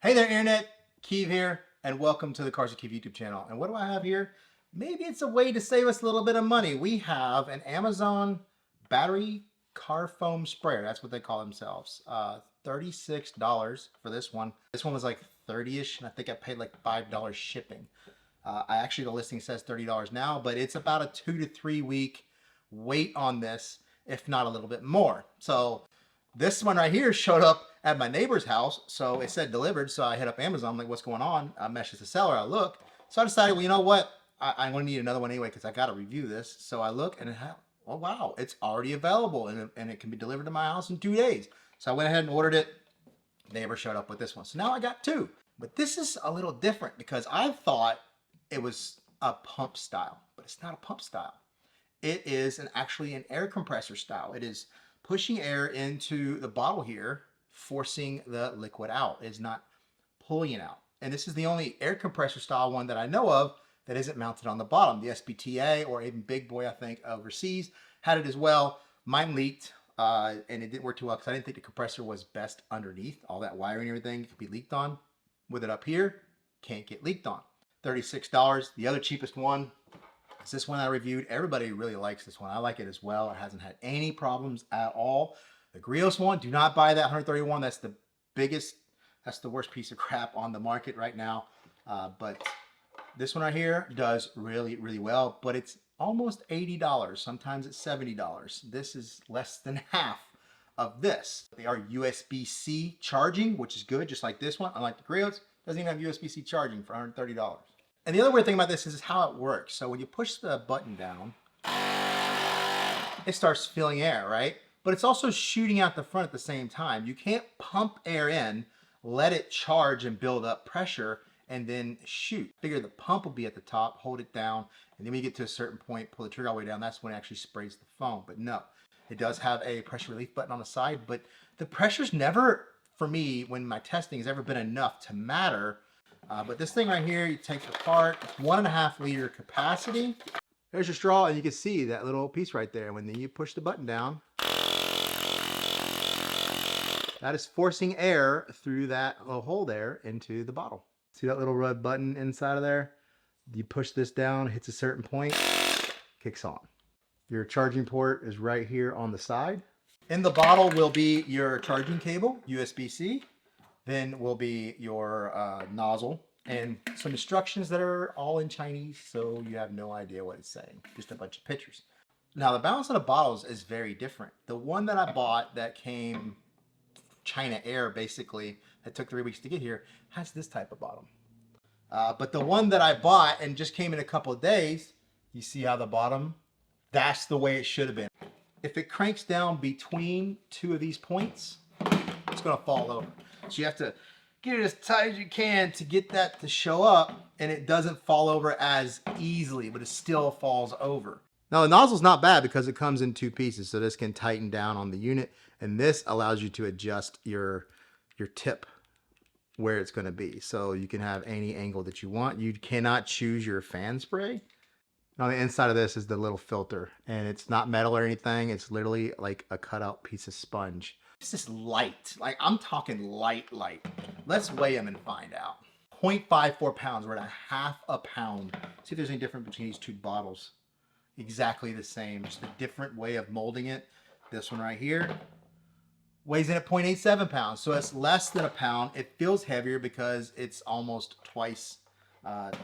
Hey there, Internet. Keeve here, and welcome to the Cars with Keeve YouTube channel. And what do I have here? Maybe it's a way to save us a little bit of money. We have an Amazon battery car foam sprayer. That's what they call themselves. $36 for this one. This one was like 30-ish, and I think I paid like $5 shipping. The listing says $30 now, but it's about a 2 to 3 week wait on this, if not a little bit more. So this one right here showed up at my neighbor's house, so it said delivered. So I hit up Amazon, I'm like, what's going on? I messaged the seller, I look. So I decided, well, you know what? I'm going to need another one anyway because I got to review this. So I look and oh wow, it's already available and it can be delivered to my house in 2 days. So I went ahead and ordered it. Neighbor showed up with this one. So now I got two. But this is a little different because I thought it was a pump style, but it's not a pump style. It is actually an air compressor style. It is pushing air into the bottle here, forcing the liquid out. It's not pulling it out. And this is the only air compressor style one that I know of that isn't mounted on the bottom. The SBTA or even Big Boy, I think, overseas had it as well. Mine leaked and it didn't work too well because I didn't think the compressor was best underneath. All that wiring and everything could be leaked on. With it up here, can't get leaked on. $36. The other cheapest one is this one I reviewed. Everybody really likes this one. I like it as well. It hasn't had any problems at all. The Grios one, do not buy that 131. That's the biggest, that's the worst piece of crap on the market right now. But this one right here does really, really well, but it's almost $80. Sometimes it's $70. This is less than half of this. They are USB-C charging, which is good, just like this one. Unlike the Grios, doesn't even have USB-C charging for $130. And the other weird thing about this is how it works. So when you push the button down, it starts filling air, right? But it's also shooting out the front at the same time. You can't pump air in, let it charge and build up pressure, and then shoot. Figure the pump will be at the top, hold it down, and then when you get to a certain point, pull the trigger all the way down. That's when it actually sprays the foam. But no, it does have a pressure relief button on the side, but the pressure's never, for me, when my testing has ever been enough to matter. But this thing right here, you take it apart, 1.5 liter capacity. There's your straw, and you can see that little piece right there. When you push the button down, that is forcing air through that little hole there into the bottle. See that little red button inside of there? You push this down, hits a certain point, kicks on. Your charging port is right here on the side. In the bottle will be your charging cable, USB-C. Then will be your nozzle and some instructions that are all in Chinese, so you have no idea what it's saying. Just a bunch of pictures. Now the balance of the bottles is very different. The one that I bought that came China Air, basically, that took 3 weeks to get here, has this type of bottom. But the one that I bought and just came in a couple of days, you see how the bottom, that's the way it should have been. If it cranks down between two of these points, it's gonna fall over. So you have to get it as tight as you can to get that to show up, and it doesn't fall over as easily, but it still falls over. Now the nozzle's not bad because it comes in two pieces, so this can tighten down on the unit, and this allows you to adjust your tip where it's going to be. So you can have any angle that you want. You cannot choose your fan spray. On the inside of this is the little filter, and it's not metal or anything. It's literally like a cutout piece of sponge. It's just light. Like, I'm talking light. Let's weigh them and find out. 0.54 pounds. We're at 1/2 pound. See if there's any difference between these two bottles. Exactly the same, just a different way of molding it. This one right here weighs in at 0.87 pounds, so it's less than a pound. It feels heavier because it's almost twice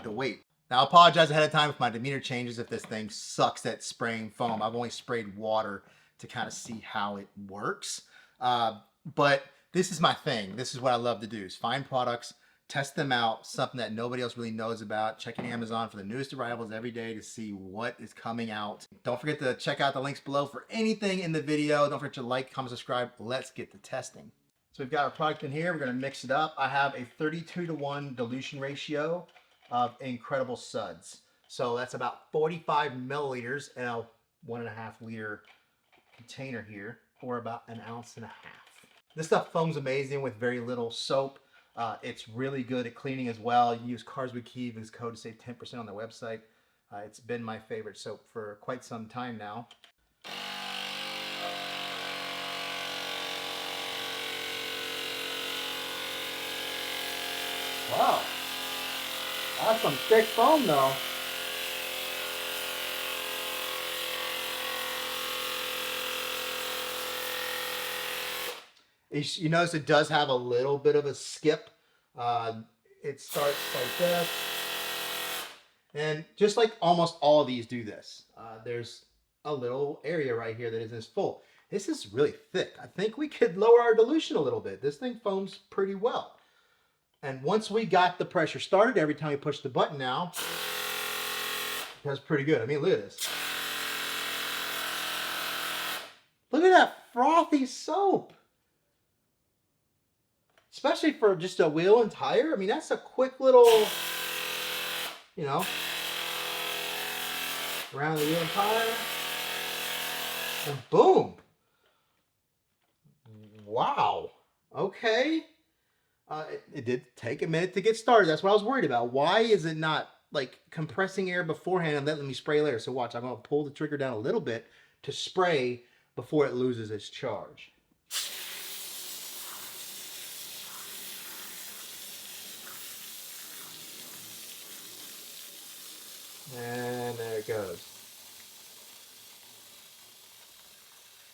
the weight. Now, I apologize ahead of time if my demeanor changes, if this thing sucks at spraying foam. I've only sprayed water to kind of see how it works. But this is my thing. This is what I love to do, is find products, test them out, something that nobody else really knows about, checking Amazon for the newest arrivals every day to see what is coming out. Don't forget to check out the links below for anything in the video. Don't forget to like, comment, subscribe. Let's get to testing. So we've got our product in here. We're going to mix it up. I have a 32-to-1 dilution ratio of Incredible Suds. So that's about 45 milliliters in a 1.5 liter container here, or about 1.5 ounces. This stuff foams amazing with very little soap. It's really good at cleaning as well. You use Cars with Keeve as code to save 10% on their website. It's been my favorite soap for quite some time now. Wow, that's some thick foam though. You notice it does have a little bit of a skip. It starts like this. And just like almost all of these do this, there's a little area right here that isn't full. This is really thick. I think we could lower our dilution a little bit. This thing foams pretty well. And once we got the pressure started, every time we push the button now, that's pretty good. I mean, look at this. Look at that frothy soap. Especially for just a wheel and tire. I mean, that's a quick little, you know, around the wheel and tire. And boom. Wow. Okay. It did take a minute to get started. That's what I was worried about. Why is it not like compressing air beforehand and letting me spray later? So watch, I'm going to pull the trigger down a little bit to spray before it loses its charge. And there it goes.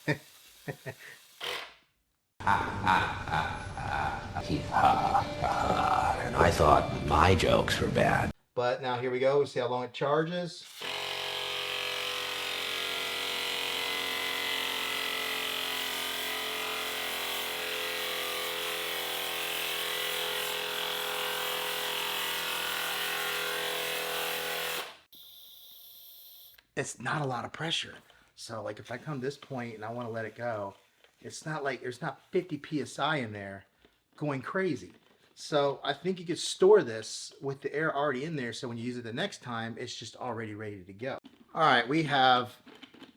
And I thought my jokes were bad. But now here we go. See how long it charges. It's not a lot of pressure. So like if I come to this point and I want to let it go, it's not like there's not 50 psi in there going crazy. So I think you could store this with the air already in there, so when you use it the next time, it's just already ready to go. All right, we have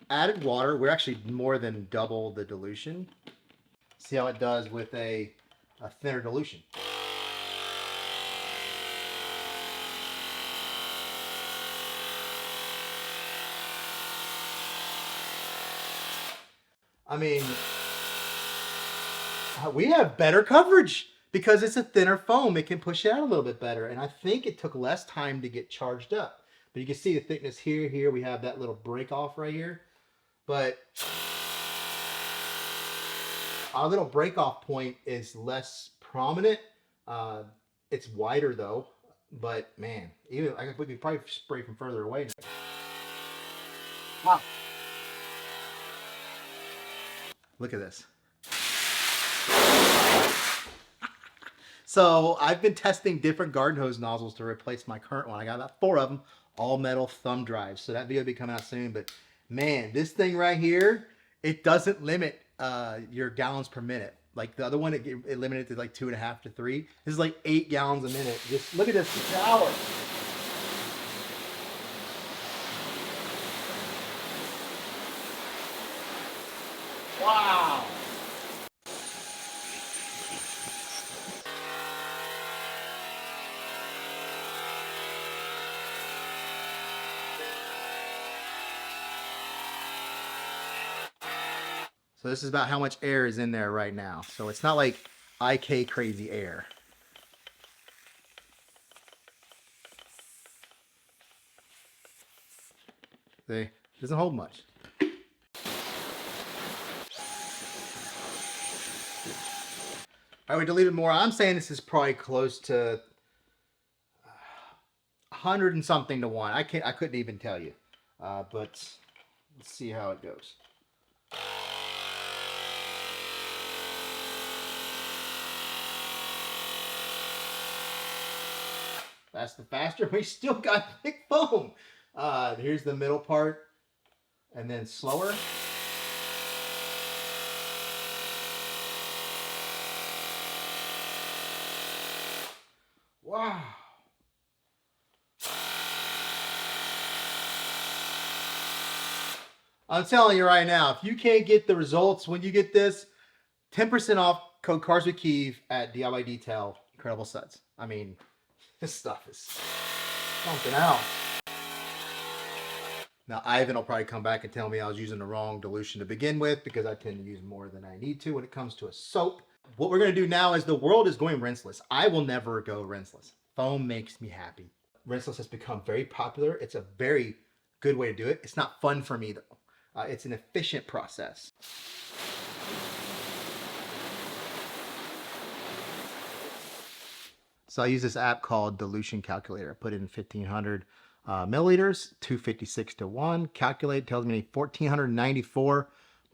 added water. We're actually more than double the dilution. See how it does with a thinner dilution. I mean, we have better coverage because it's a thinner foam. It can push it out a little bit better. And I think it took less time to get charged up. But you can see the thickness here. Here we have that little break off right here. But our little break off point is less prominent. It's wider though. But man, even we could probably spray from further away. Wow. Look at this. So I've been testing different garden hose nozzles to replace my current one. I got about 4 of them, all metal thumb drives. So that video will be coming out soon. But man, this thing right here, it doesn't limit your gallons per minute. Like the other one, it limited to like 2.5 to 3. This is like 8 gallons a minute. Just look at this shower. Wow. So this is about how much air is in there right now. So it's not like IK crazy air. See, it doesn't hold much. All right, we deleted more. I'm saying this is probably close to 100 and something to 1. I couldn't even tell you. But let's see how it goes. That's the faster. We still got thick foam. Here's the middle part, and then slower. Wow. I'm telling you right now, if you can't get the results when you get this, 10% off code Cars with Keeve at DIY Detail. Incredible Suds. I mean, this stuff is something else. Now, Ivan will probably come back and tell me I was using the wrong dilution to begin with because I tend to use more than I need to when it comes to a soap. What we're going to do now is the world is going rinseless. I will never go rinseless. Foam makes me happy. Rinseless has become very popular. It's a very good way to do it. It's not fun for me though. It's an efficient process. So I use this app called Dilution Calculator. I put in 1,500 milliliters, 256 to 1. Calculate, tells me 1,494.2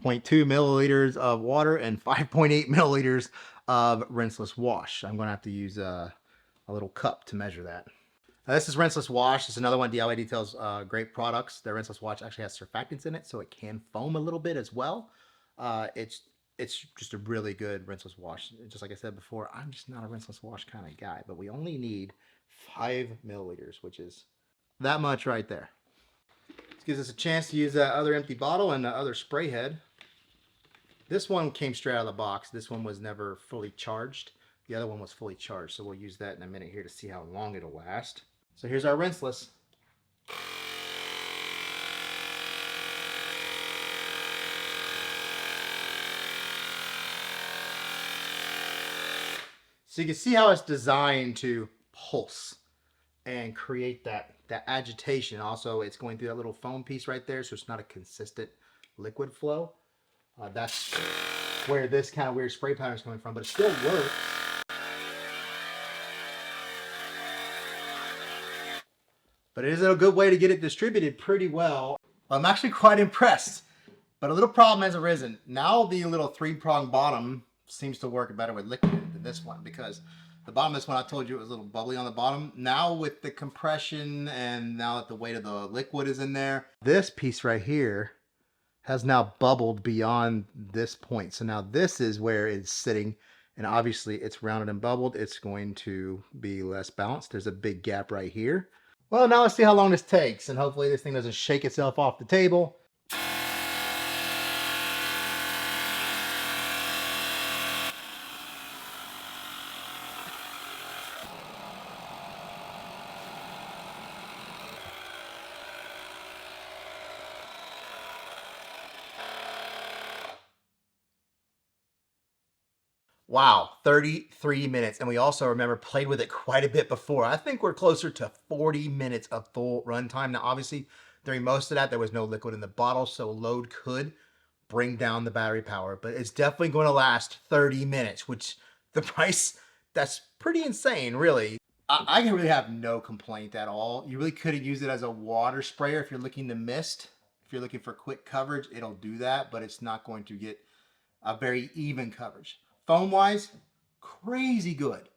milliliters of water and 5.8 milliliters of rinseless wash. I'm going to have to use a little cup to measure that. Now, this is rinseless wash. It's another one. DIY Details, great products. Their rinseless wash actually has surfactants in it, so it can foam a little bit as well. It's just a really good rinseless wash. Just like I said before, I'm just not a rinseless wash kind of guy, but we only need 5 milliliters, which is that much right there. This gives us a chance to use that other empty bottle and the other spray head. This one came straight out of the box. This one was never fully charged. The other one was fully charged, so we'll use that in a minute here to see how long it'll last. So here's our rinseless. So you can see how it's designed to pulse and create that agitation. Also, it's going through that little foam piece right there, so it's not a consistent liquid flow. That's where this kind of weird spray pattern is coming from, but it still works. But it is a good way to get it distributed pretty well. I'm actually quite impressed, but a little problem has arisen. Now the little 3-prong bottom seems to work better with liquid than this one, because the bottom of this one, I told you it was a little bubbly on the bottom. Now with the compression and now that the weight of the liquid is in there, this piece right here has now bubbled beyond this point. So now this is where it's sitting, and obviously it's rounded and bubbled. It's going to be less balanced. There's a big gap right here. Well, now let's see how long this takes, and hopefully this thing doesn't shake itself off the table. Wow, 33 minutes. And we also, remember, played with it quite a bit before. I think we're closer to 40 minutes of full runtime. Now, obviously, during most of that, there was no liquid in the bottle, so load could bring down the battery power. But it's definitely going to last 30 minutes, which the price, that's pretty insane, really. I really have no complaint at all. You really could use it as a water sprayer if you're looking to mist. If you're looking for quick coverage, it'll do that, but it's not going to get a very even coverage. Foam wise, crazy good,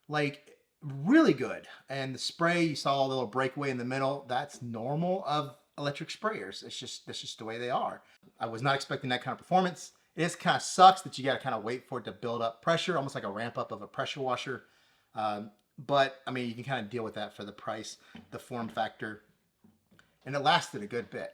like really good. And the spray, you saw a little breakaway in the middle. That's normal of electric sprayers. That's just the way they are. I was not expecting that kind of performance. It just kind of sucks that you got to kind of wait for it to build up pressure, almost like a ramp up of a pressure washer. But I mean, you can kind of deal with that for the price, the form factor, and it lasted a good bit.